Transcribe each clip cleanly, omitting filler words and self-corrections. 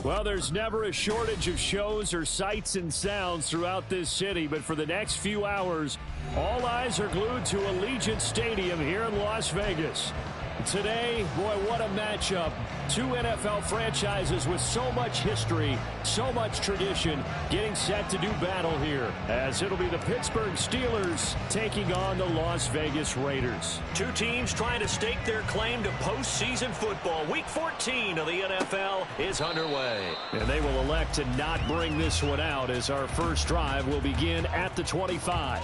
Well, there's never a shortage of shows or sights and sounds throughout this city, but for the next few hours, all eyes are glued to Allegiant Stadium here in Las Vegas. Today, boy, what a matchup. Two NFL franchises with so much history, so much tradition, getting set to do battle here, as it'll be the Pittsburgh Steelers taking on the Las Vegas Raiders. Two teams trying to stake their claim to postseason football. Week 14 of the NFL is underway. And they will elect to not bring this one out, as our first drive will begin at the 25.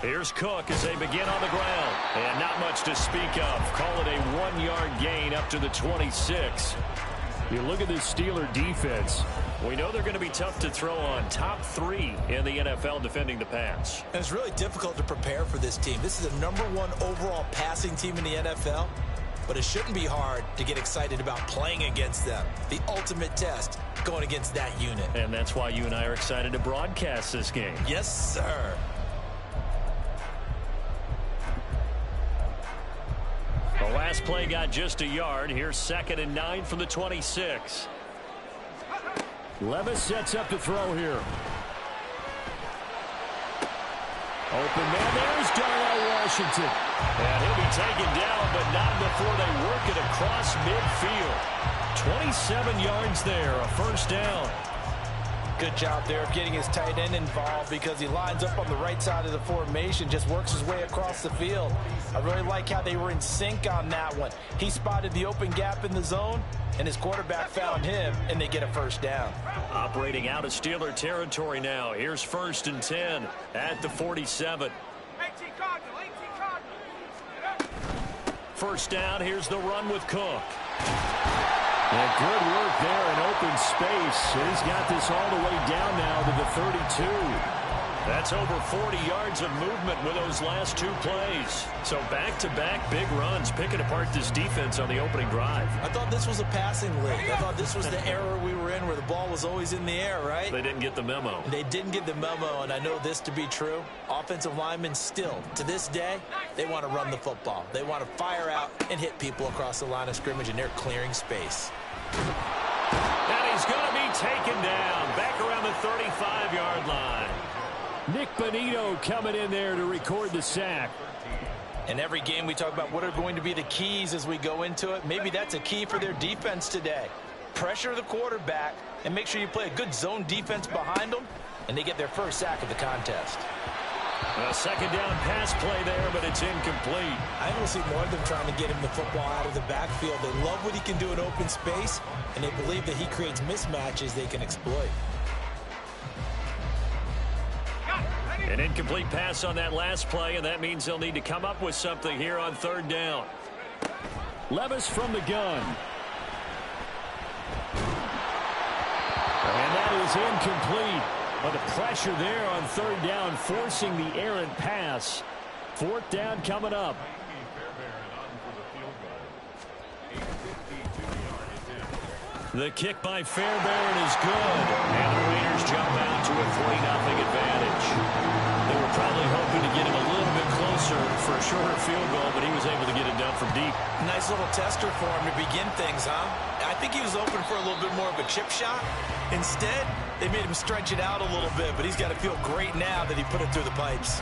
Here's Cook as they begin on the ground. And not much to speak of. Call it a 1-yard gain up to the 26. You look at this Steeler defense. We know they're going to be tough to throw on. Top 3 in the NFL defending the pass. And it's really difficult to prepare for this team. This is the #1 overall passing team in the NFL. But it shouldn't be hard to get excited about playing against them. The ultimate test going against that unit. And that's why you and I are excited to broadcast this game. Yes, sir. The last play got just a yard. Here's 2nd and 9 from the 26. Levis sets up to throw here. Open man, there's Darnell Washington. And he'll be taken down, but not before they work it across midfield. 27 yards there, a first down. Good job there of getting his tight end involved, because he lines up on the right side of the formation, just works his way across the field. I really like how they were in sync on that one. He spotted the open gap in the zone, and his quarterback found him, and they get a first down. Operating out of Steeler territory now. Here's 1st and 10 at the 47. First down, here's the run with Cook. And good work there in open space. He's got this all the way down now to the 32. That's over 40 yards of movement with those last 2 plays. So back-to-back big runs, picking apart this defense on the opening drive. I thought this was a passing league. I thought this was the era we were in where the ball was always in the air, right? They didn't get the memo. They didn't get the memo, and I know this to be true. Offensive linemen still, to this day, they want to run the football. They want to fire out and hit people across the line of scrimmage, and they're clearing space. And he's going to be taken down back around the 35-yard line. Nick Bonito coming in there to record the sack. In every game we talk about what are going to be the keys as we go into it. Maybe that's a key for their defense today. Pressure the quarterback and make sure you play a good zone defense behind them, and they get their first sack of the contest. A 2nd down pass play there, but it's incomplete. I don't see more of them trying to get him the football out of the backfield. They love what he can do in open space, and they believe that he creates mismatches they can exploit. An incomplete pass on that last play, and that means they'll need to come up with something here on 3rd down. Levis from the gun. And that is incomplete. But the pressure there on 3rd down, forcing the errant pass. 4th down coming up. The kick by Fairbairn is good. And the Raiders jump out to a 3-0 advantage. They were probably hoping to get him a little bit closer for a shorter field goal, but he was able to get it done from deep. Nice little tester for him to begin things, huh? I think he was open for a little bit more of a chip shot. Instead, they made him stretch it out a little bit, but he's got to feel great now that he put it through the pipes.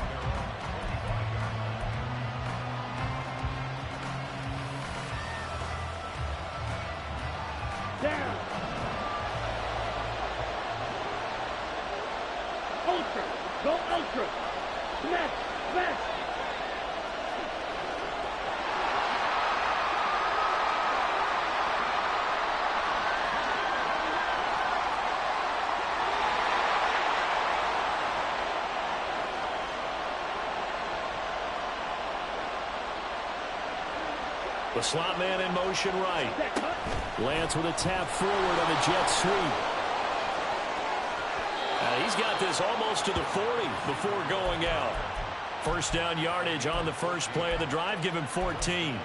Down. Ultra. Go ultra. Smash. Smash. The slot man in motion right. Lance with a tap forward on the jet sweep. He's got this almost to the 40 before going out. First down yardage on the first play of the drive. Give him 14.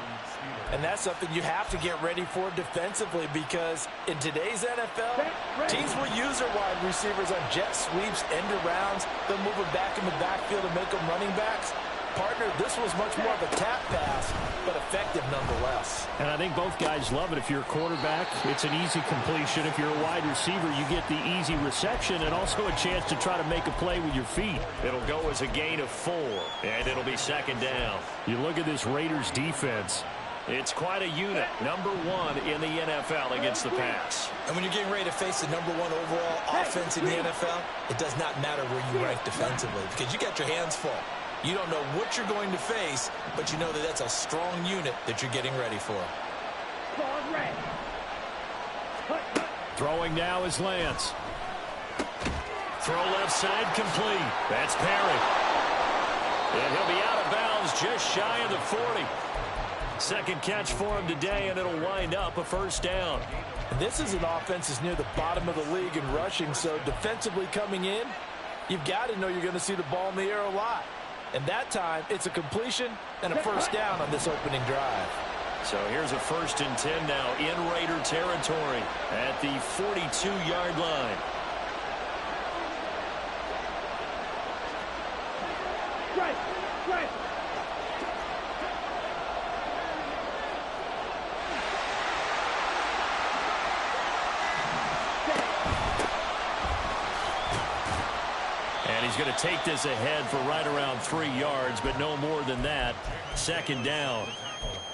And that's something you have to get ready for defensively, because in today's NFL, teams will use their wide receivers on jet sweeps, end arounds. They'll move them back in the backfield and make them running backs. Partner, this was much more of a tap pass, but effective nonetheless. And I think both guys love it. If you're a quarterback, it's an easy completion. If you're a wide receiver, you get the easy reception and also a chance to try to make a play with your feet. It'll go as a gain of 4, and it'll be second down. You look at this Raiders defense. It's quite a unit, number 1 in the NFL against the pass. And when you're getting ready to face the number 1 overall offense in the NFL, it does not matter where you rank defensively, because you got your hands full. You don't know what you're going to face, but you know that that's a strong unit that you're getting ready for. Throwing now is Lance. Throw left side complete. That's Perry. And he'll be out of bounds just shy of the 40. Second catch for him today, and it'll wind up a first down. And this is an offense that's near the bottom of the league in rushing, so defensively coming in, you've got to know you're going to see the ball in the air a lot. And that time, it's a completion and a first down on this opening drive. So here's a 1st and 10 now in Raider territory at the 42-yard line. Strike. And he's going to take this ahead for right around 3 yards, but no more than that. Second down.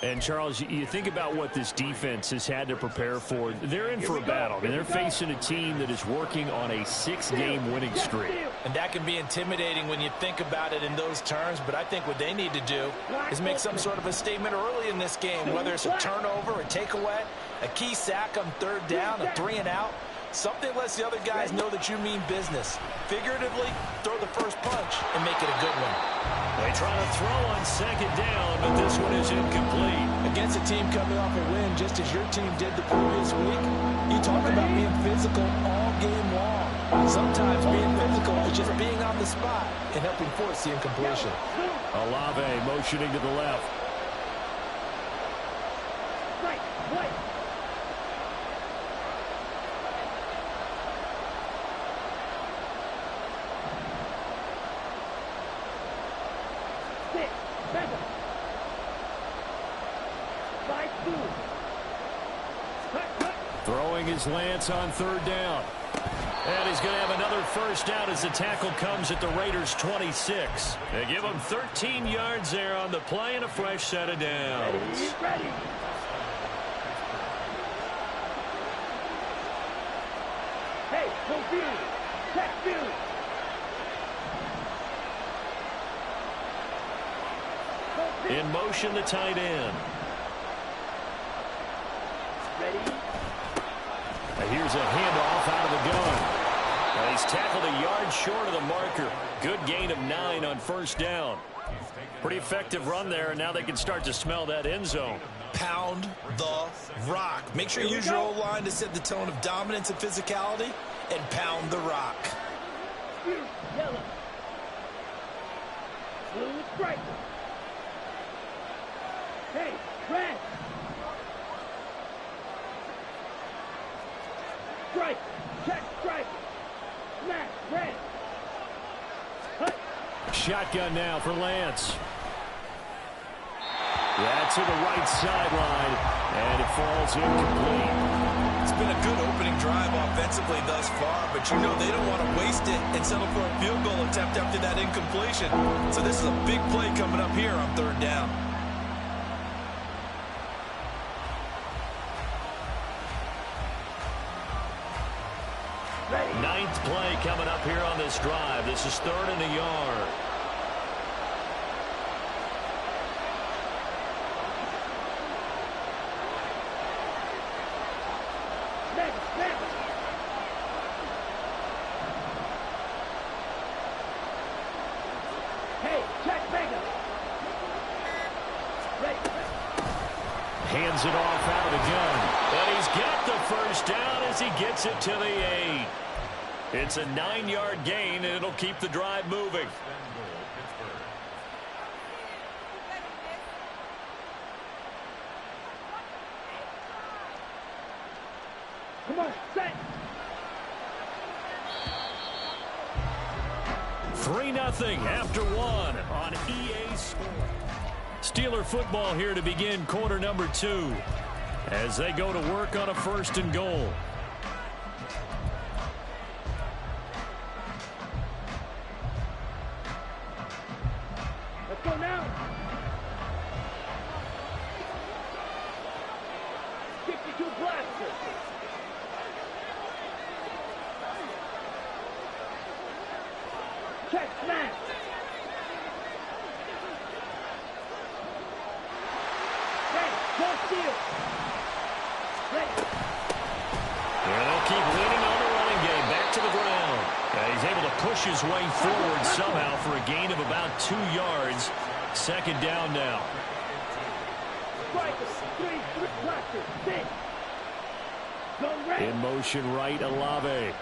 And, Charles, you think about what this defense has had to prepare for. They're in for a battle. I mean, they're facing a team that is working on a 6-game winning streak. And that can be intimidating when you think about it in those terms, but I think what they need to do is make some sort of a statement early in this game, whether it's a turnover, a takeaway, a key sack on 3rd down, a 3-and-out. Something lets the other guys know that you mean business. Figuratively, throw the first punch and make it a good one. They try to throw on 2nd down, but this one is incomplete. Against a team coming off a win, just as your team did the previous week, you talk about being physical all game long. Sometimes being physical is just being on the spot and helping force the incompletion. Olave motioning to the left. Right. Throwing is Lance on 3rd down. And he's going to have another first down as the tackle comes at the Raiders' 26. They give him 13 yards there on the play and a fresh set of downs. Ready. Hey, confused. Check view. In motion, the tight end. Ready. Here's a handoff out of the gun. And he's tackled a yard short of the marker. Good gain of 9 on 1st down. Pretty effective run there, and now they can start to smell that end zone. Pound the rock. Make sure you use your O-line to set the tone of dominance and physicality, and pound the rock. Yellow. Blue strike. Hey, red. Strike. Check strike. Smash. Red. Hut. Shotgun now for Lance. Yeah, to the right sideline, and it falls incomplete. It's been a good opening drive offensively thus far, but you know they don't want to waste it and settle for a field goal attempt after that incompletion. So this is a big play coming up here on 3rd down. Ninth play coming up here on this drive. This is 3rd and a yard. hands it off out of the gun. And he's got the first down as he gets it to the 8. It's a 9-yard gain, and it'll keep the drive moving. Come on, set. 3-0 after 1 on EA Sports. Steeler football here to begin quarter number 2 as they go to work on a 1st and goal. Let's go now. 52 blaster. Check, smash. Hey, go steal. Ready. Yeah, they'll keep leaning on the running game. Back to the ground. He's able to push his way forward somehow for a gain of about 2 yards. 2nd down now. Striker, 3, blaster, 6. Go red. In motion right, Olave.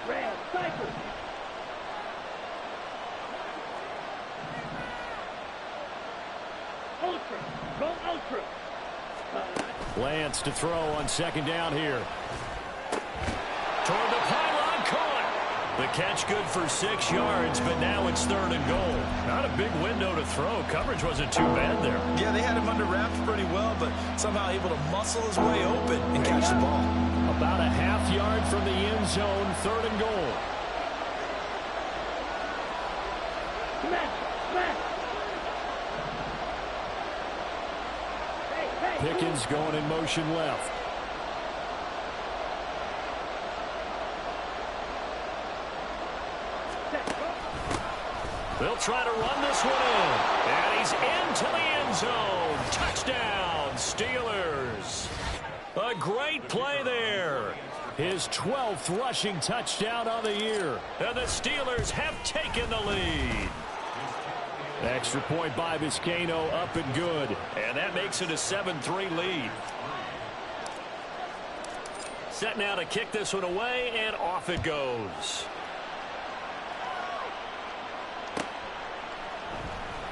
Red, cycle. Ultra, go ultra. Lance to throw on 2nd down here. Toward the pylon, caught. The catch good for 6 yards, but now it's 3rd and goal. Not a big window to throw. Coverage wasn't too bad there. Yeah, they had him under wraps pretty well, but somehow able to muscle his way open and catch the ball. About a half yard from the end zone, 3rd and goal. Smash, smash. Hey, hey. Pickens going in motion left. They'll try to run this one in. And he's into the end zone. Touchdown, Steelers. A great play there. His 12th rushing touchdown on the year. And the Steelers have taken the lead. Extra point by Vizcaino, up and good. And that makes it a 7-3 lead. Set now to kick this one away, and off it goes.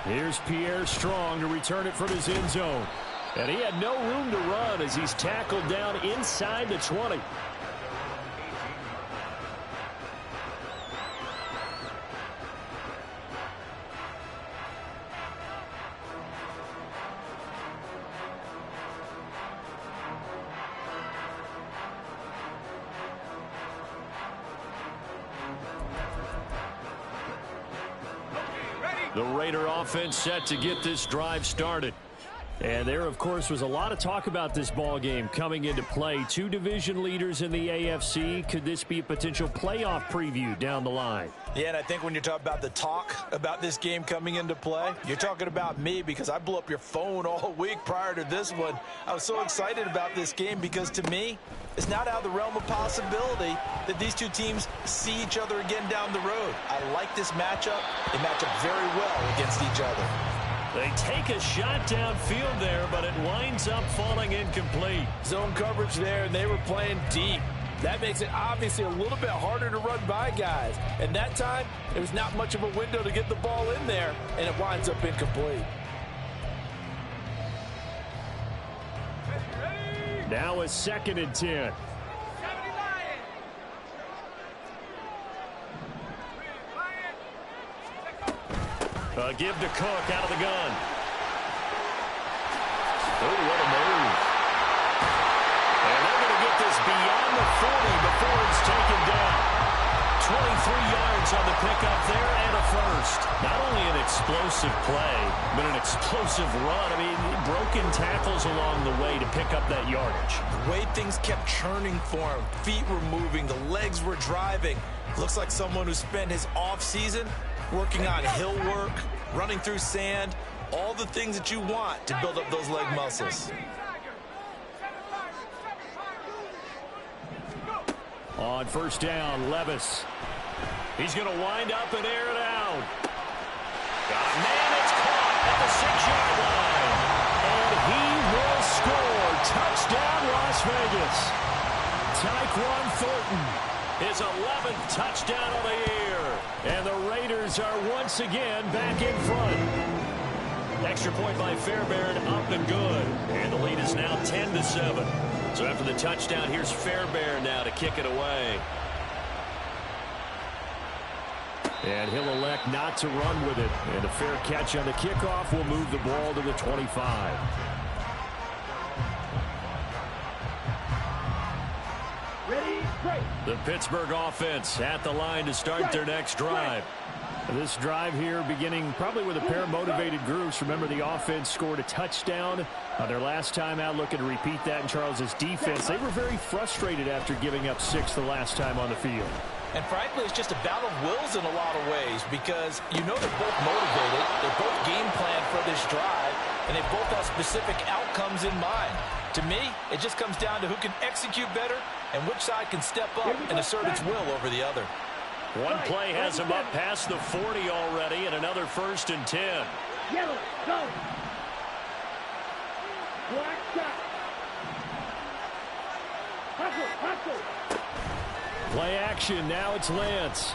Here's Pierre Strong to return it from his end zone. And he had no room to run as he's tackled down inside the 20. The Raider offense set to get this drive started. And there, of course, was a lot of talk about this ball game coming into play. 2 division leaders in the AFC. Could this be a potential playoff preview down the line? Yeah, and I think when you're talking about the talk about this game coming into play, you're talking about me because I blew up your phone all week prior to this one. I was so excited about this game because, to me, it's not out of the realm of possibility that these two teams see each other again down the road. I like this matchup. They match up very well against each other. They take a shot downfield there, but it winds up falling incomplete. Zone coverage there, and they were playing deep. That makes it obviously a little bit harder to run by guys. And that time, there was not much of a window to get the ball in there, and it winds up incomplete. Now a 2nd and 10. Give to Cook out of the gun. Oh, what a move. And they're going to get this beyond the 40 before it's taken down. 23 yards on the pickup there and a first. Not only an explosive play, but an explosive run. I mean, broken tackles along the way to pick up that yardage. The way things kept churning for him, feet were moving, the legs were driving. Looks like someone who spent his off-season working on hill work, running through sand, all the things that you want to build up those leg muscles. On 1st down, Levis. He's going to wind up and air it out. Man, it's caught. at the 6-yard line. And he will score. Touchdown, Las Vegas. Tyquan Thornton. His 11th touchdown of the year. And the Raiders are once again back in front. Extra point by Fairbairn, up and good. And the lead is now 10-7. So after the touchdown, here's Fairbairn now to kick it away. And he'll elect not to run with it. And a fair catch on the kickoff will move the ball to the 25. Ready, break. The Pittsburgh offense at the line to start their next drive. This drive here beginning probably with a pair of motivated groups. Remember, the offense scored a touchdown on their last time out, looking to repeat that in Charles's defense. They were very frustrated after giving up 6 the last time on the field. And frankly, it's just a battle of wills in a lot of ways because you know they're both motivated, they both game plan for this drive, and they both have specific outcomes in mind. To me, it just comes down to who can execute better and which side can step up and assert its will over the other. One play has him up past the 40 already, and another 1st and 10. Yellow, go. Black shot. Hustle, hustle. Play action. Now it's Lance.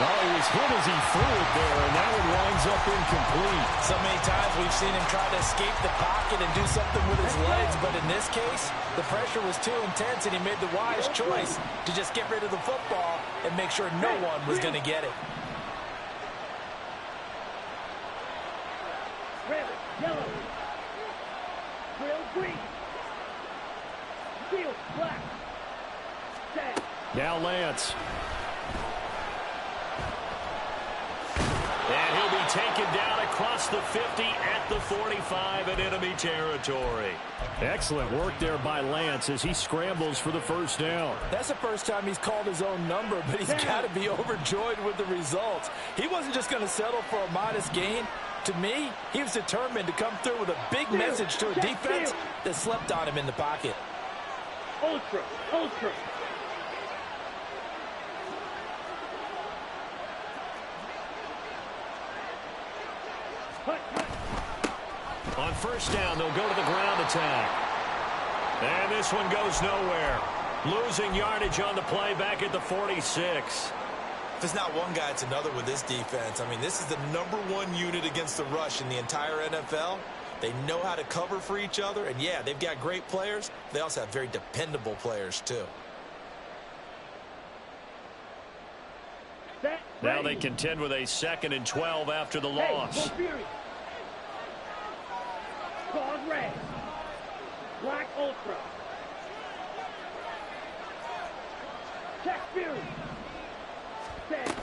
Oh, he was hit as he threw it there, and that one winds up incomplete. So many times we've seen him try to escape the pocket and do something with his legs, but in this case, the pressure was too intense, and he made the wise choice to just get rid of the football and make sure no one was going to get it. Red, yellow. Grill, green. Field, black. Set. Now Lance. And he'll be taken down across the 50 at the 45 in enemy territory. Excellent work there by Lance as he scrambles for the first down. That's the first time he's called his own number, but he's got to be overjoyed with the results. He wasn't just going to settle for a modest gain. To me, he was determined to come through with a big message to a defense that slept on him in the pocket. Ultra, ultra. On first down, they'll go to the ground attack. And this one goes nowhere. Losing yardage on the play back at the 46. If it's not one guy, it's another with this defense. I mean, this is the #1 unit against the rush in the entire NFL. They know how to cover for each other. And, yeah, they've got great players. They also have very dependable players, too. Set, Now they contend with a 2nd and 12 after the loss. Go Fury. Cause red. Black ultra. Check Fury. Set.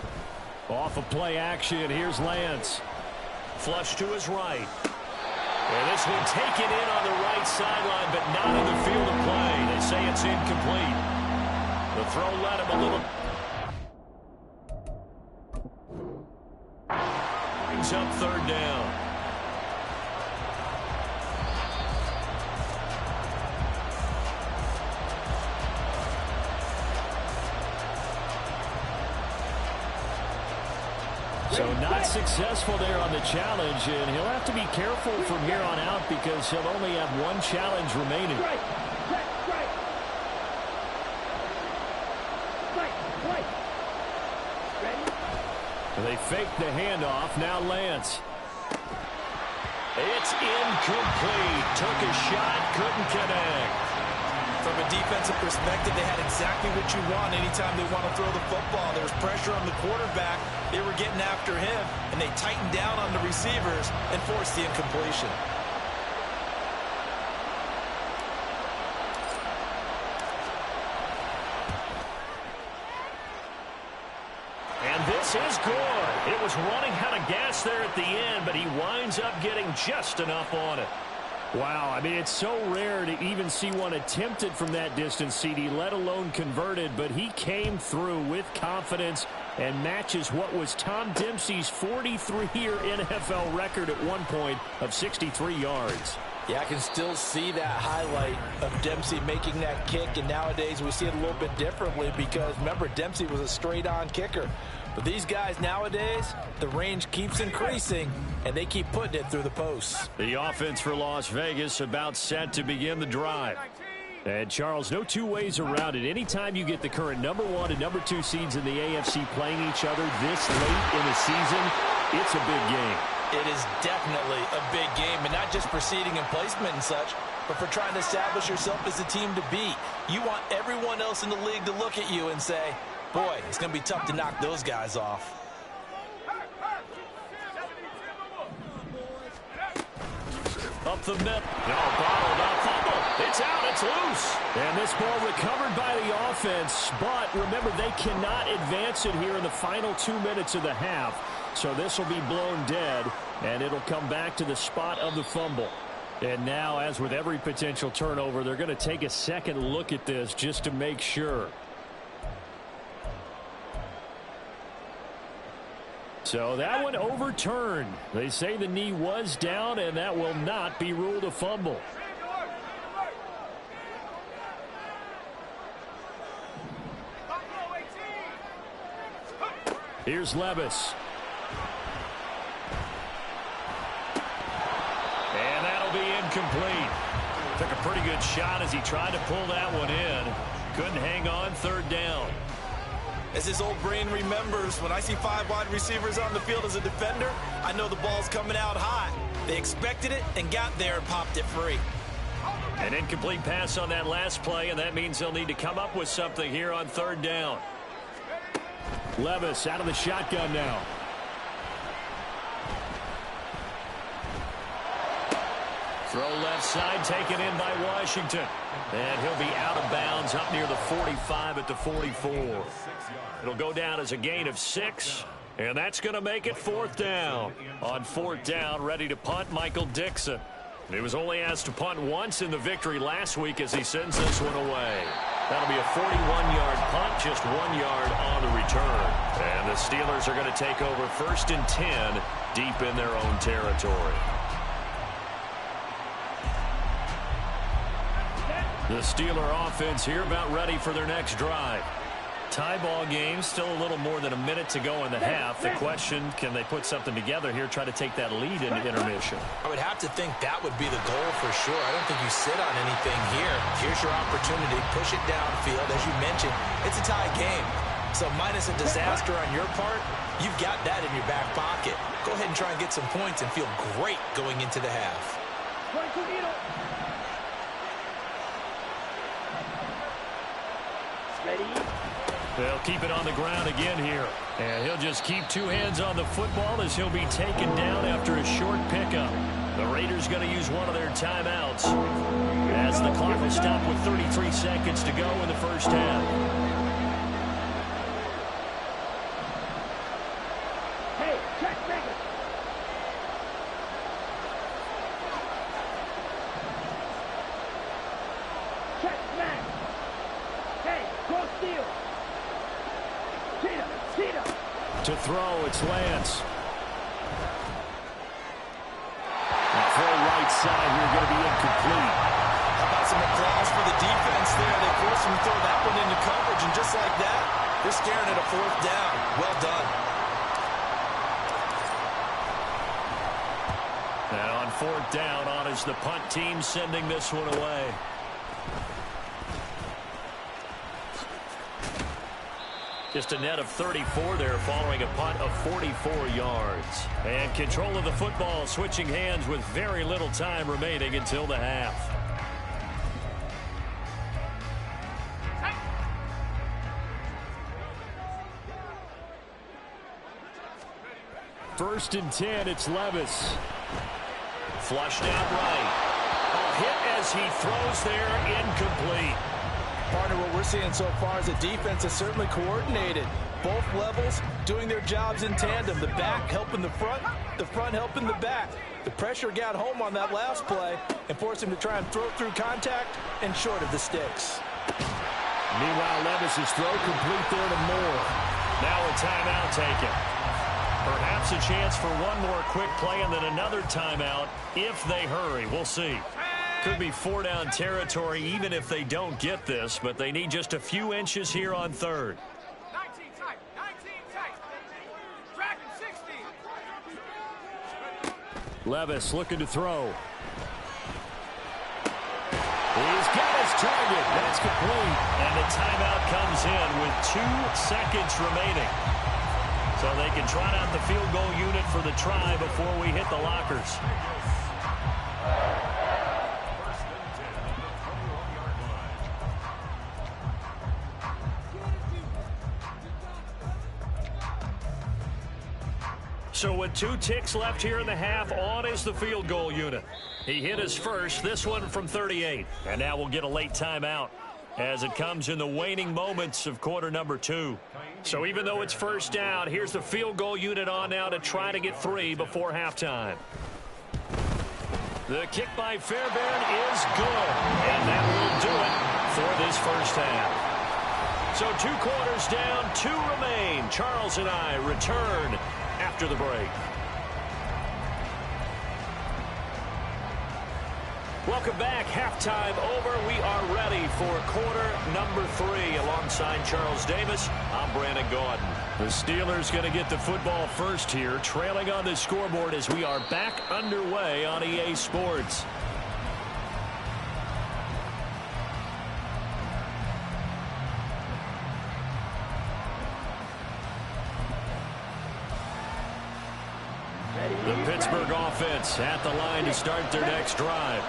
Off of play action, here's Lance. Flush to his right. And this one taken in on the right sideline, but not in the field of play. They say it's incomplete. The throw led him a little. Brings up 3rd down. So not successful there on the challenge, and he'll have to be careful from here on out because he'll only have one challenge remaining. Strike. Check, strike. Strike, strike. Ready? They fake the handoff. Now Lance. It's incomplete. Took a shot, couldn't connect. From a defensive perspective, they had exactly what you want anytime they want to throw the football. There was pressure on the quarterback. They were getting after him, and they tightened down on the receivers and forced the incompletion. And this is good. It was running out of gas there at the end, but he winds up getting just enough on it. Wow, I mean, it's so rare to even see one attempted from that distance, CD, let alone converted, but he came through with confidence and matches what was Tom Dempsey's 43-year NFL record at one point of 63 yards. Yeah, I can still see that highlight of Dempsey making that kick, and nowadays we see it a little bit differently because, remember, Dempsey was a straight-on kicker. But these guys nowadays, the range keeps increasing, and they keep putting it through the posts. The offense for Las Vegas about set to begin the drive. And, Charles, no two ways around it. Anytime you get the current #1 and #2 seeds in the AFC playing each other this late in the season, it's a big game. It is definitely a big game, and not just for seeding and placement and such, but for trying to establish yourself as a team to beat. You want everyone else in the league to look at you and say, boy, it's going to be tough to knock those guys off. Up the middle. No, bottled up. Fumble. It's out. It's loose. And this ball recovered by the offense. But remember, they cannot advance it here in the final 2 minutes of the half. So this will be blown dead, and it'll come back to the spot of the fumble. And now, as with every potential turnover, they're going to take a second look at this just to make sure. So that one overturned. They say the knee was down, and that will not be ruled a fumble. Here's Levis. And that'll be incomplete. Took a pretty good shot as he tried to pull that one in. Couldn't hang on, 3rd down. As his old brain remembers, when I see 5 wide receivers on the field as a defender, I know the ball's coming out high. They expected it and got there and popped it free. An incomplete pass on that last play, and that means they'll need to come up with something here on 3rd down. Levis out of the shotgun now. Throw left side, taken in by Washington. And he'll be out of bounds up near the 45 at the 44. It'll go down as a gain of 6, and that's going to make it 4th down. On 4th down, ready to punt, Michael Dixon. He was only asked to punt once in the victory last week as he sends this one away. That'll be a 41-yard punt, just 1 yard on the return. And the Steelers are going to take over 1st and 10 deep in their own territory. The Steeler offense here about ready for their next drive. Tie ball game, still a little more than a minute to go in the half. The question, can they put something together here, try to take that lead into intermission? I would have to think that would be the goal for sure. I don't think you sit on anything here. Here's your opportunity. Push it downfield. As you mentioned, it's a tie game. So minus a disaster on your part, you've got that in your back pocket. Go ahead and try and get some points and feel great going into the half. Ready? They'll keep it on the ground again here. And he'll just keep 2 hands on the football as he'll be taken down after a short pickup. The Raiders going to use one of their timeouts as the clock will stop with 33 seconds to go in the 1st half. Hey, check Vegas. Check Max. Hey, go steal. Cheetah. To throw, it's Lance. The throw right side here going to be incomplete. How about some applause for the defense there? They forced him to throw that one into coverage, and just like that, they're staring at a 4th down. Well done. And on 4th down, on is the punt team sending this one away. Just a net of 34 there following a punt of 44 yards. And control of the football switching hands with very little time remaining until the half. First and 10, it's Levis. Flushed out right. A hit as he throws there, incomplete. Partner, what we're seeing so far is a defense that's certainly coordinated. Both levels doing their jobs in tandem. The back helping the front helping the back. The pressure got home on that last play and forced him to try and throw through contact and short of the sticks. Meanwhile, Levis's throw complete there to Moore. Now a timeout taken. Perhaps a chance for one more quick play and then another timeout if they hurry. We'll see. Could be 4-down territory even if they don't get this, but they need just a few inches here on 3rd. Levis looking to throw. He's got his target. That's complete. And the timeout comes in with 2 seconds remaining. So they can trot out the field goal unit for the try before we hit the lockers. So with 2 ticks left here in the half, on is the field goal unit. He hit his first, this one from 38. And now we'll get a late timeout as it comes in the waning moments of quarter number 2. So even though it's first down, here's the field goal unit on now to try to get 3 before halftime. The kick by Fairbairn is good. And that will do it for this first half. So 2 quarters down, 2 remain. Charles and I return after the break. Welcome back. Halftime over. We are ready for quarter number 3. Alongside Charles Davis, I'm Brandon Gaudin. The Steelers going to get the football first here, trailing on the scoreboard as we are back underway on EA Sports. The Pittsburgh offense at the line to start their next drive.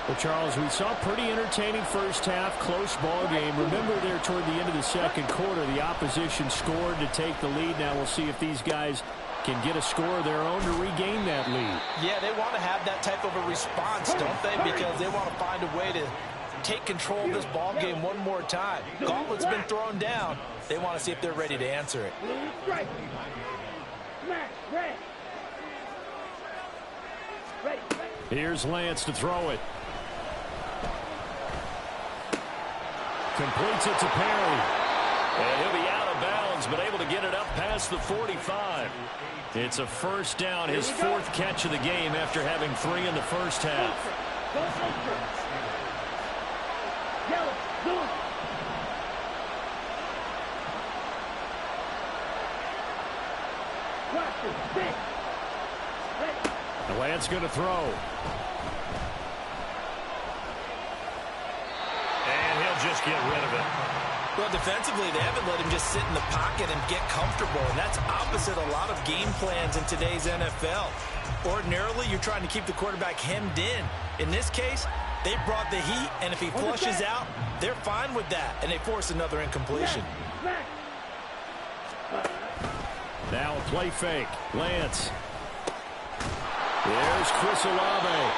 Well, Charles, we saw a pretty entertaining first half, close ball game. Remember there toward the end of the second quarter, the opposition scored to take the lead. Now we'll see if these guys can get a score of their own to regain that lead. Yeah, they want to have that type of a response, don't they? Because they want to find a way to take control of this ball game one more time. Gauntlet's been thrown down. They want to see if they're ready to answer it. Here's Lance to throw it. Completes it to Perry. And he'll be out of bounds, but able to get it up past the 45. It's a first down, his 4th catch of the game after having 3 in the first half. Lance going to throw. And he'll just get rid of it. Well, defensively, they haven't let him just sit in the pocket and get comfortable, and that's opposite a lot of game plans in today's NFL. Ordinarily, you're trying to keep the quarterback hemmed in. In this case, they brought the heat, and if he flushes out, they're fine with that, and they force another incompletion. Now a play fake. Lance. There's Chris Olave.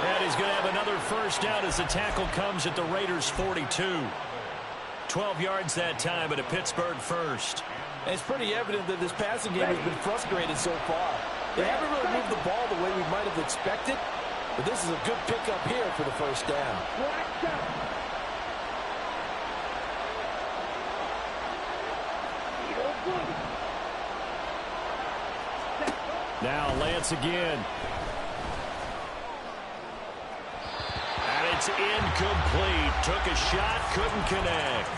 And he's going to have another first down as the tackle comes at the Raiders' 42. 12 yards that time, but a Pittsburgh first. And it's pretty evident that this passing game has been frustrated so far. They haven't really moved the ball the way we might have expected, but this is a good pickup here for the first down. Now Lance again. And it's incomplete. Took a shot, couldn't connect.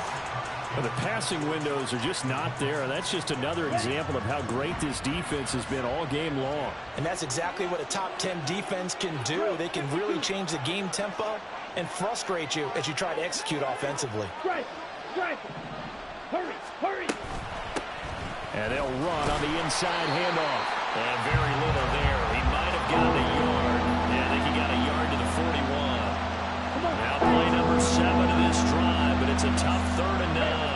Well, the passing windows are just not there. And that's just another example of how great this defense has been all game long. And that's exactly what a top 10 defense can do. They can really change the game tempo and frustrate you as you try to execute offensively. Hurry. And they'll run on the inside handoff. And very little there. He might have gotten a yard. Yeah, I think he got a yard to the 41. Now play number 7 of this drive, but it's a tough 3rd and 9.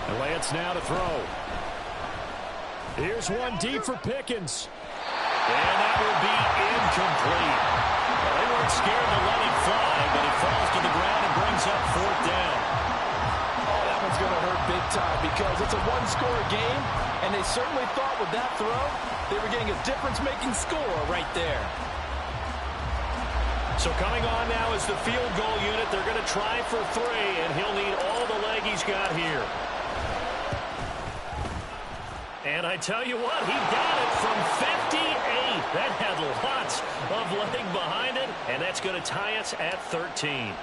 And Lance now to throw. Here's one deep for Pickens. And that will be incomplete. Well, they weren't scared to let it fly, but it falls to the ground and brings up 4th down. Oh, that one's going to hurt big time because it's a one-score game, and they certainly thought with that throw they were getting a difference-making score right there. So coming on now is the field goal unit. They're going to try for 3, and he'll need all the leg he's got here. And I tell you what, he got it from 58. That had lots of leg behind it, and that's going to tie us at 13.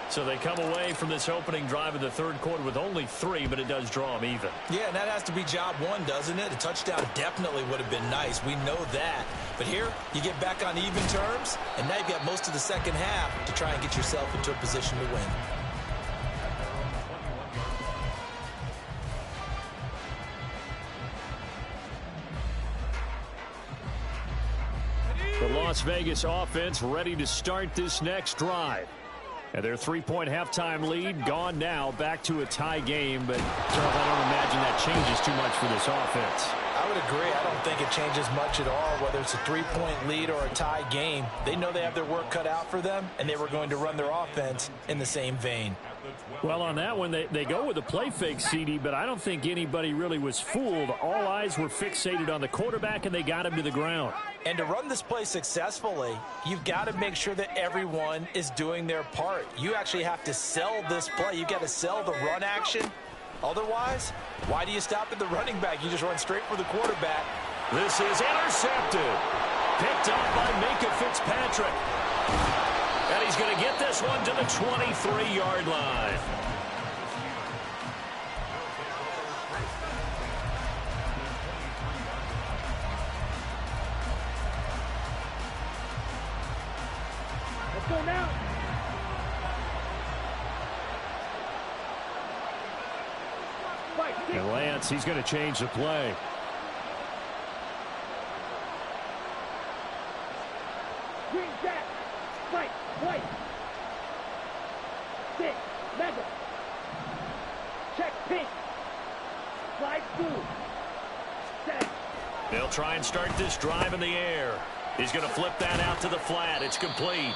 So they come away from this opening drive in the third quarter with only 3, but it does draw them even. Yeah, and that has to be job one, doesn't it? A touchdown definitely would have been nice. We know that. But here, you get back on even terms, and now you've got most of the second half to try and get yourself into a position to win. The Las Vegas offense ready to start this next drive. And their 3-point halftime lead gone now, back to a tie game. But, Charles, I don't imagine that changes too much for this offense. I would agree. I don't think it changes much at all, whether it's a 3-point lead or a tie game. They know they have their work cut out for them, and they were going to run their offense in the same vein. Well, on that one, they go with a play fake, CD, but I don't think anybody really was fooled. All eyes were fixated on the quarterback, and they got him to the ground. And to run this play successfully, you've got to make sure that everyone is doing their part. You actually have to sell this play. You've got to sell the run action. Otherwise, why do you stop at the running back? You just run straight for the quarterback. This is intercepted. Picked up by Minkah Fitzpatrick. And he's going to get this one to the 23-yard line. Let's go now. And Lance, he's going to change the play. Green jack. Fight. White. Six. Mega. Check pink. Slide blue. Set. They'll try and start this drive in the air. He's going to flip that out to the flat. It's complete.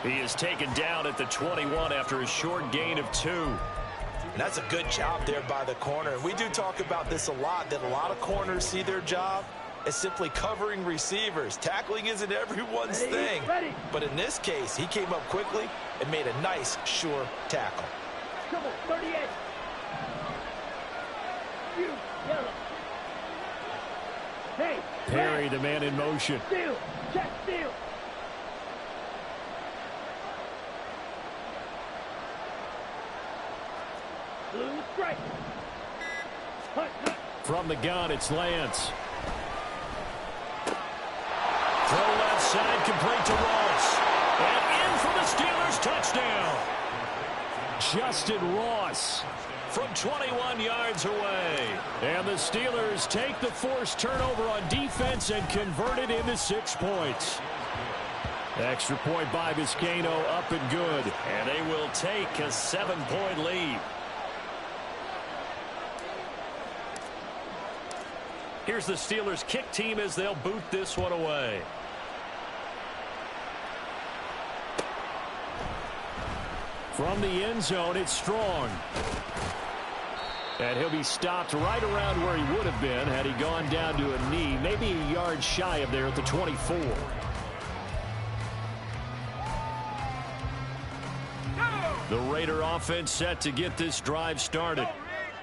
He is taken down at the 21 after a short gain of 2. And that's a good job there by the corner. And we do talk about this a lot, that a lot of corners see their job as simply covering receivers. Tackling isn't everyone's thing. But in this case, he came up quickly and made a nice, sure tackle. Come on, 38. You, yellow. Hey. Perry, the man in motion. Steal. Check steal. Blue strike. Hunt, hunt. From the gun, it's Lance. Throw left side, complete to Ross. And in for the Steelers, touchdown. Justin Ross from 21 yards away. And the Steelers take the forced turnover on defense and convert it into 6 points. Extra point by Vizcaino, up and good. And they will take a 7-point lead. Here's the Steelers kick team as they'll boot this one away. From the end zone, it's Strong. And he'll be stopped right around where he would have been had he gone down to a knee, maybe a yard shy of there at the 24. The Raider offense set to get this drive started.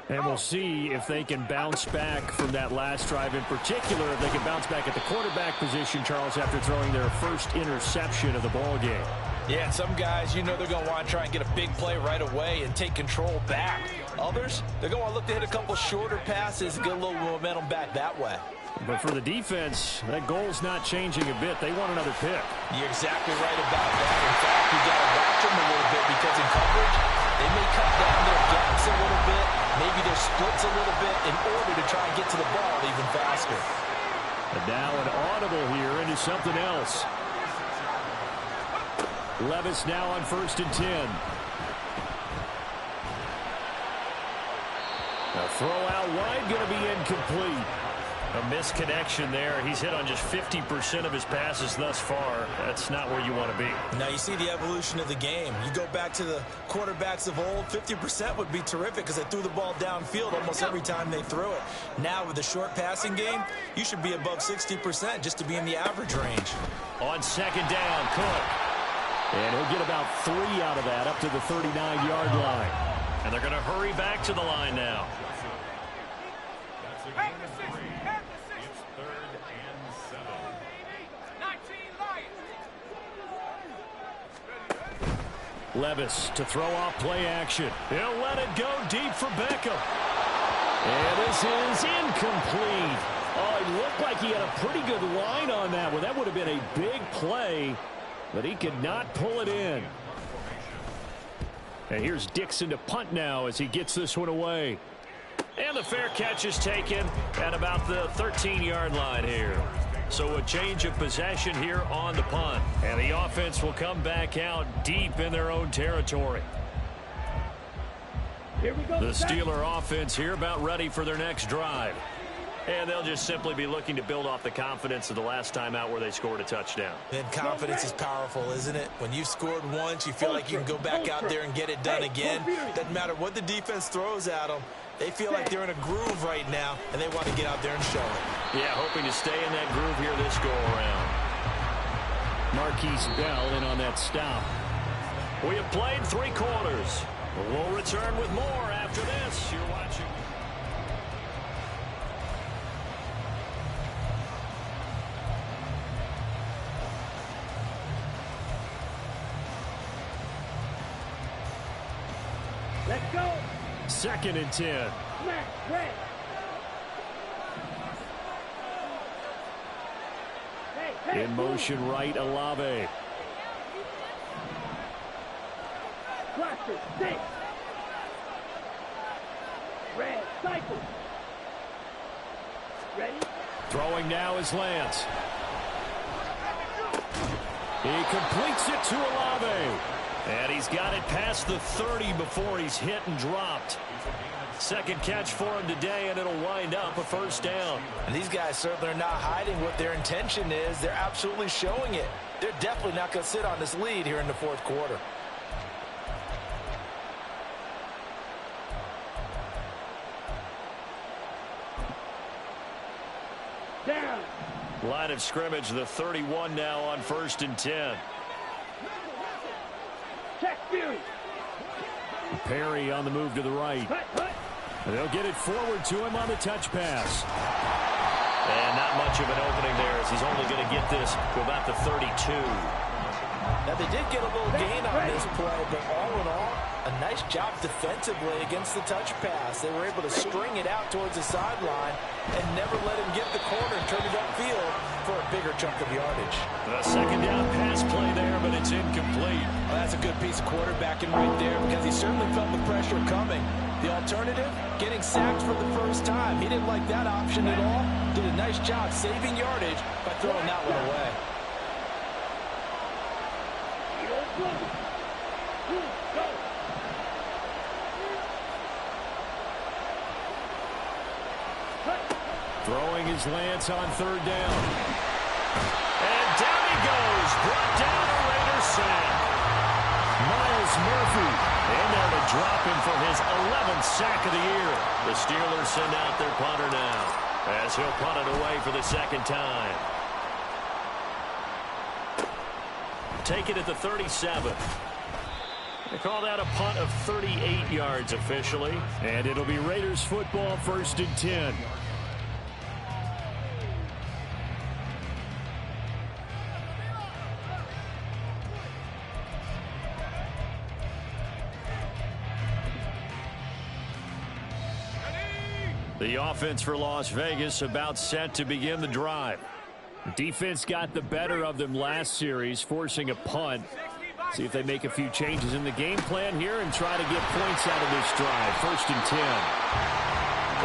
And we'll see if they can bounce back from that last drive, in particular, if they can bounce back at the quarterback position, Charles, after throwing their first interception of the ball game. Yeah, and some guys, you know they're going to want to try and get a big play right away and take control back. Others, they're going to want to look to hit a couple shorter passes and get a little momentum back that way. But for the defense, that goal's not changing a bit. They want another pick. You're exactly right about that. In fact, you got to watch them a little bit because in coverage, they may cut down their gaps a little bit, maybe their splits a little bit in order to try and get to the ball even faster. And now an audible here into something else. Levis now on 1st and 10. A throw out wide, going to be incomplete. A misconnection there. He's hit on just 50% of his passes thus far. That's not where you want to be. Now you see the evolution of the game. You go back to the quarterbacks of old, 50% would be terrific because they threw the ball downfield almost every time they threw it. Now with the short passing game, you should be above 60% just to be in the average range. On 2nd down, Cook. And he'll get about 3 out of that up to the 39-yard line. And they're going to hurry back to the line now. Levis to throw off play action. He'll let it go deep for Beckham. And this is incomplete. Oh, it looked like he had a pretty good line on that one. That would have been a big play, but he could not pull it in. And here's Dixon to punt now as he gets this one away. And the fair catch is taken at about the 13-yard line here. So a change of possession here on the punt. And the offense will come back out deep in their own territory. Here we go. The Steeler offense here about ready for their next drive. And they'll just simply be looking to build off the confidence of the last time out where they scored a touchdown. And confidence is powerful, isn't it? When you've scored once, you feel like you can go back out there and get it done again. Doesn't matter what the defense throws at them. They feel like they're in a groove right now, and they want to get out there and show it. Yeah, hoping to stay in that groove here this go-around. Marquise Bell in on that stop. We have played 3 quarters. We'll return with more after this. You're watching. Let's go. 2nd and 10. Smack, red. Hey, In motion right, Olave. Cluster, 6. Red, cycle. Ready? Throwing now is Lance. He completes it to Olave. And he's got it past the 30 before he's hit and dropped. 2nd catch for him today, and it'll wind up a 1st down. And these guys certainly are not hiding what their intention is. They're absolutely showing it. They're definitely not going to sit on this lead here in the 4th quarter. Down. Line of scrimmage, the 31 now on 1st and 10. Check Fury. Perry on the move to the right. Hut, hut. They'll get it forward to him on the touch pass. And not much of an opening there as he's only going to get this to about the 32. Now, they did get a little gain on this play, but all in all, a nice job defensively against the touch pass. They were able to string it out towards the sideline and never let him get the corner and turn it upfield for a bigger chunk of yardage. The 2nd down pass play there, but it's incomplete. Well, that's a good piece of quarterbacking right there because he certainly felt the pressure coming. The alternative, getting sacked for the first time. He didn't like that option at all. Did a nice job saving yardage by throwing that one away. Go. Throwing his Lance on 3rd down. And down he goes. Brought down a Raiders sack. Miles Murphy. And there to drop him for his 11th sack of the year. The Steelers send out their punter now as he'll punt it away for the 2nd time. Take it at the 37. They call that a punt of 38 yards officially. And it'll be Raiders football, 1st and 10. The offense for Las Vegas about set to begin the drive. Defense got the better of them last series, forcing a punt. See if they make a few changes in the game plan here and try to get points out of this drive. 1st and 10.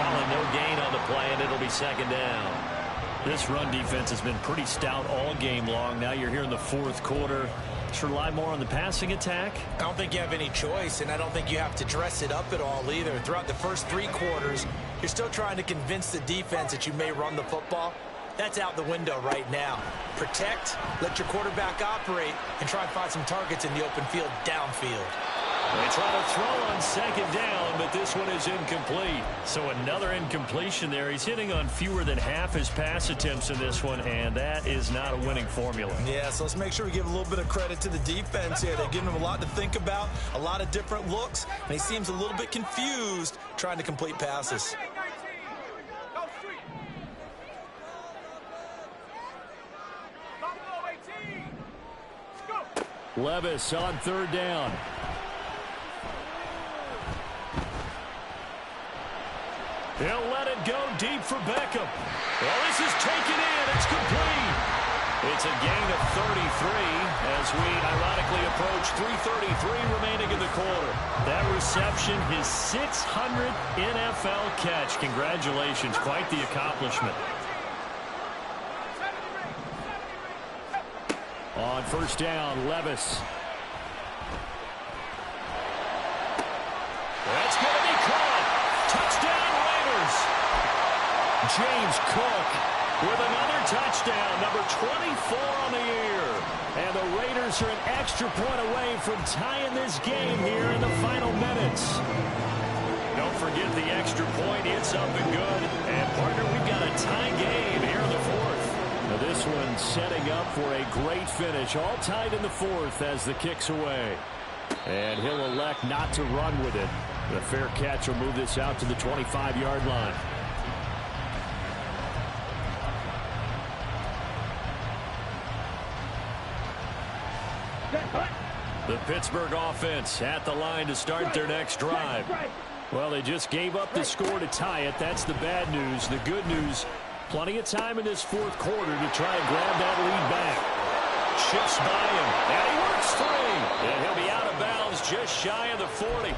Calling no gain on the play, and it'll be 2nd down. This run defense has been pretty stout all game long. Now you're here in the 4th quarter. Just rely more on the passing attack. I don't think you have any choice, and I don't think you have to dress it up at all either. Throughout the first 3 quarters, you're still trying to convince the defense that you may run the football. That's out the window right now. Protect, let your quarterback operate, and try and find some targets in the open field downfield. They try to throw on 2nd down, but this one is incomplete. So another incompletion there. He's hitting on fewer than half his pass attempts in this one, and that is not a winning formula. Yeah, so let's make sure we give a little bit of credit to the defense here. They're giving him a lot to think about, a lot of different looks, and he seems a little bit confused trying to complete passes. Levis on third down. He'll let it go deep for Beckham. Well, this is taken in. It's complete. It's a gain of 33 as we ironically approach 3:33 remaining in the quarter. That reception, his 600th NFL catch. Congratulations. Quite the accomplishment. On first down, Levis. That's going to be caught. Touchdown, Raiders. James Cook with another touchdown, number 24 on the year. And the Raiders are an extra point away from tying this game here in the final minutes. Don't forget the extra point. It's up and good. And, partner, we've got a tie game here in the fourth. Now this one setting up for a great finish. All tied in the fourth as the kick's away. And he'll elect not to run with it. The fair catch will move this out to the 25-yard line. The Pittsburgh offense at the line to start their next drive. Well, they just gave up the score to tie it. That's the bad news. The good news, plenty of time in this fourth quarter to try and grab that lead back. Shifts by him, and he works free. And he'll be out of bounds just shy of the 40.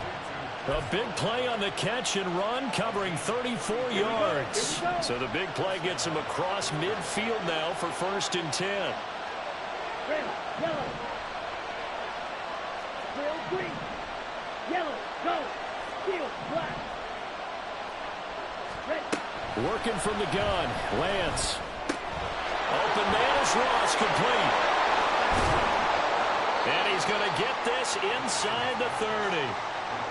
A big play on the catch and run, covering 34 yards. So the big play gets him across midfield now for 1st and 10. Red, yellow. Real green. Yellow, go. Steel, black. Red. Working from the gun, Lance. Open man is Ross, complete. And he's going to get this inside the 30.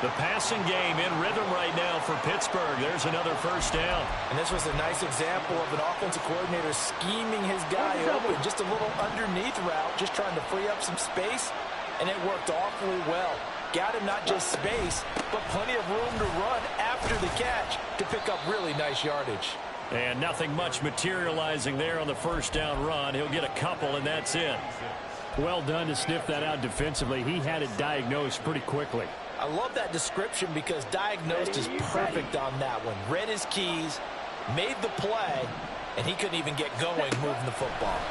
The passing game in rhythm right now for Pittsburgh. There's another first down. And this was a nice example of an offensive coordinator scheming his guy open. Just a little underneath route, just trying to free up some space. And it worked awfully well. Got him not just space, but plenty of room to run after the catch to pick up really nice yardage. And nothing much materializing there on the first down run. He'll get a couple, and that's it. Well done to sniff that out defensively. He had it diagnosed pretty quickly. I love that description because diagnosed is perfect on that one. Read his keys, made the play, and he couldn't even get going moving the football.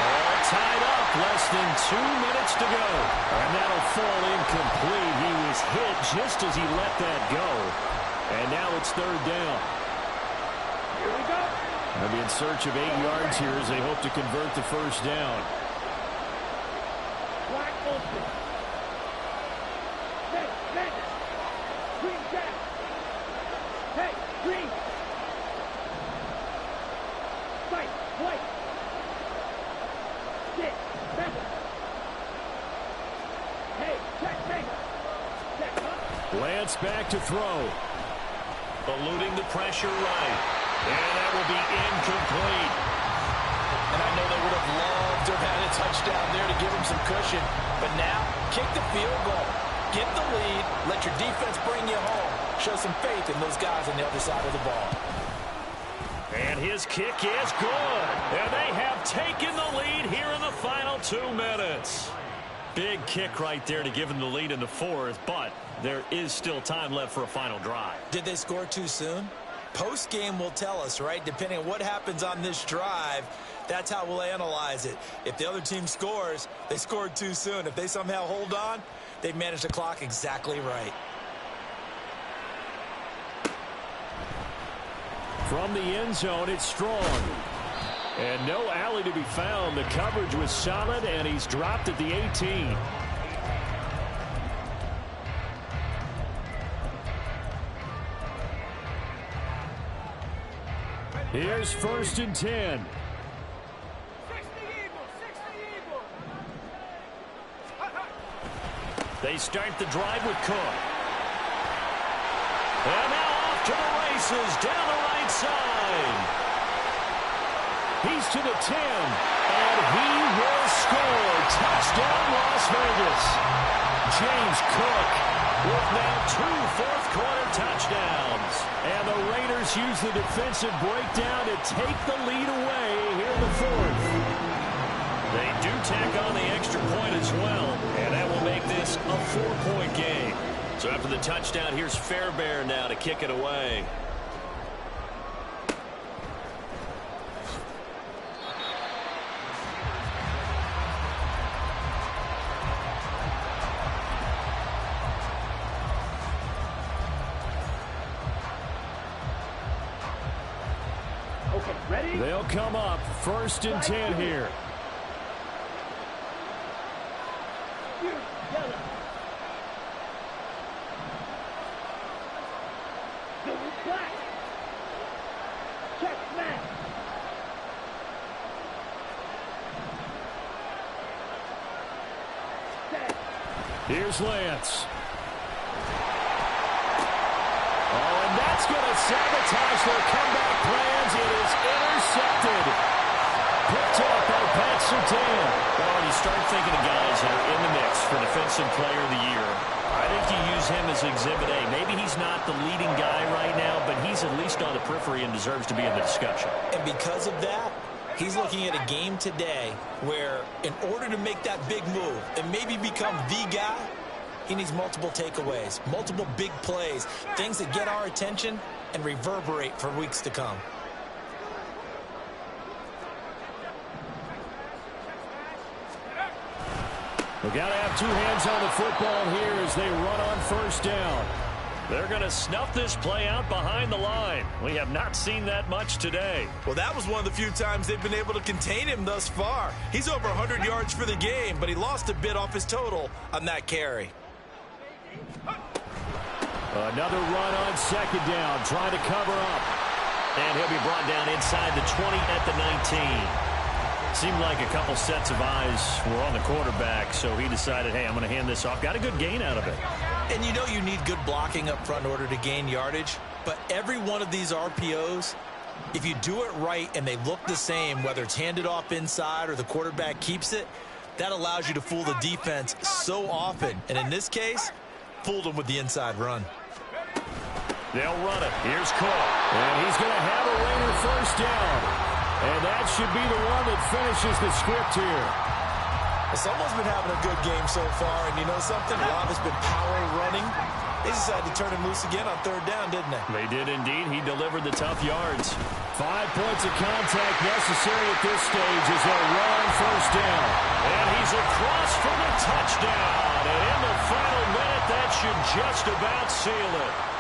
All tied up, less than 2 minutes to go. And that'll fall incomplete. He was hit just as he let that go. And now it's third down. Here we go. They'll be in search of 8 yards here as they hope to convert the first down. Black open. Hey, red. Green jack. Hey, green. White, white. Stick, red. Hey, check, hey. Check, huh? Lance back to throw. Eluding the pressure right. And that will be incomplete. And I know they would have loved to have had a touchdown there to give him some cushion. But now, kick the field goal. Get the lead. Let your defense bring you home. Show some faith in those guys on the other side of the ball. And his kick is good. And they have taken the lead here in the final 2 minutes. Big kick right there to give them the lead in the fourth, but there is still time left for a final drive. Did they score too soon? Post-game will tell us, right? Depending on what happens on this drive, that's how we'll analyze it. If the other team scores, they scored too soon. If they somehow hold on, they've managed the clock exactly right. From the end zone, it's Strong. And no alley to be found. The coverage was solid, and he's dropped at the 18. Here's 1st and 10. 60 Eagles, 60 Eagles. They start the drive with Cook. And now off to the races down the right side. He's to the 10, and he will score. Touchdown, Las Vegas. James Cook with now 2 fourth-quarter touchdowns. And the Raiders Raiders use the defensive breakdown to take the lead away here in the fourth. They do tack on the extra point as well, and that will make this a 4-point game. So after the touchdown, here's Fairbairn now to kick it away. Okay, ready? They'll come up 1st and 10 here. Yellow. Silver black. Check smash. Set. Here's Lance. Oh, and that's going to sabotage their comeback plans. It is intercepted. Picked up by Pat Surtain. Well, when you start thinking of guys that are in the mix for Defensive Player of the Year, I think you use him as Exhibit A. Maybe he's not the leading guy right now, but he's at least on the periphery and deserves to be in the discussion. And because of that, he's looking at a game today where in order to make that big move and maybe become the guy, he needs multiple takeaways, multiple big plays, things that get our attention and reverberate for weeks to come. We've got to have two hands on the football here as they run on 1st down. They're going to snuff this play out behind the line. We have not seen that much today. Well, that was one of the few times they've been able to contain him thus far. He's over 100 yards for the game, but he lost a bit off his total on that carry. Another run on 2nd down, trying to cover up. And he'll be brought down inside the 20 at the 19. Seemed like a couple sets of eyes were on the quarterback, so he decided, hey, I'm going to hand this off. Got a good gain out of it. And you know you need good blocking up front in order to gain yardage, but every one of these RPOs, if you do it right and they look the same, whether it's handed off inside or the quarterback keeps it, that allows you to fool the defense so often. And in this case, fooled them with the inside run. They'll run it. Here's Cole. And he's going to have a Raider 1st down. And that should be the one that finishes the script here. Someone's been having a good game so far, and you know something? Rob has been power running. They decided to turn him loose again on 3rd down, didn't they? They did indeed. He delivered the tough yards. 5 points of contact necessary at this stage as they'll run 1st down. And he's across for the touchdown. And in the final minute, that should just about seal it.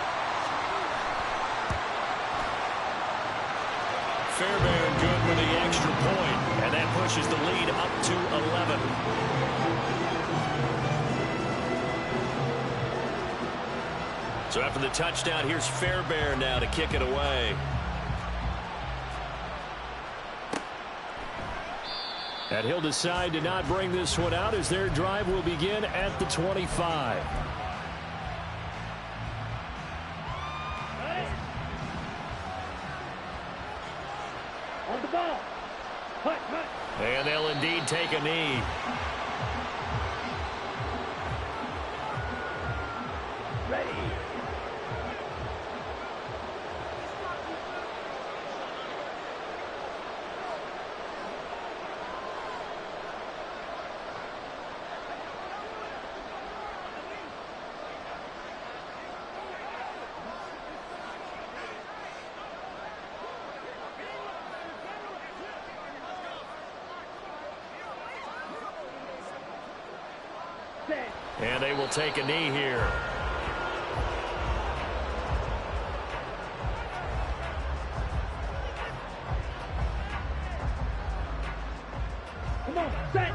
Fairbairn good with the extra point, and that pushes the lead up to 11. So after the touchdown, here's Fairbairn now to kick it away. And he'll decide to not bring this one out as their drive will begin at the 25. On the ball. Hut. And they'll indeed take a knee. Ready. And they will take a knee here. Come on, set.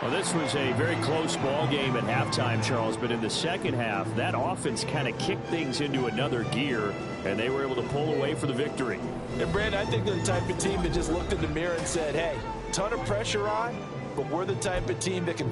Well, this was a very close ball game at halftime, Charles, but in the second half, that offense kind of kicked things into another gear, and they were able to pull away for the victory. And, Brandon, I think they're the type of team that just looked in the mirror and said, hey, ton of pressure on, but we're the type of team that can